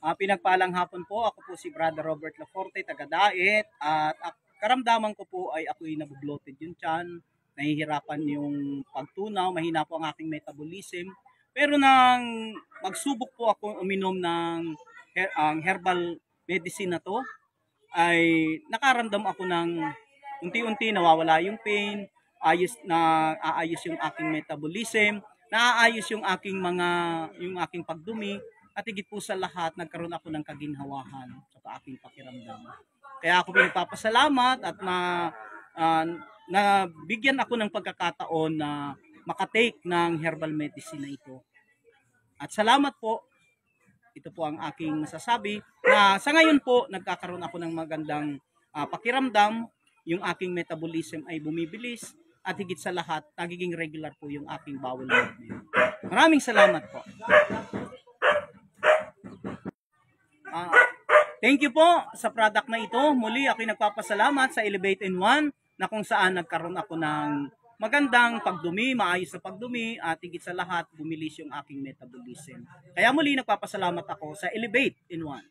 Pinagpalang hapon po, ako po si Brother Robert Laforte, taga Daet, at karamdaman ko po ay ako'y nabubloated yung tiyan, nahihirapan yung pagtunaw, mahina po ang aking metabolism. Pero nang magsubok po ako uminom ng ang herbal medicine na to, ay nakaramdam ako ng unti-unti nawawala yung pain, aayos yung aking metabolism, naaayos yung aking pagdumi, at higit po sa lahat nagkaroon ako ng kaginhawahan sa aking pakiramdam. Kaya ako pinagpapasalamat at uh, nabigyan ako ng pagkakataon na makatake ng herbal medicine na ito. At salamat po. Ito po ang aking masasabi na sa ngayon po nagkakaroon ako ng magandang pakiramdam, yung aking metabolism ay bumibilis, at higit sa lahat nagiging regular po yung aking bowel movement. Maraming salamat po. Thank you po sa product na ito. Muli ako'y nagpapasalamat sa Elevate in One na kung saan nagkaroon ako ng magandang pagdumi, maayos na pagdumi, at higit sa lahat, bumilis yung aking metabolism. Kaya muli nagpapasalamat ako sa Elevate in One.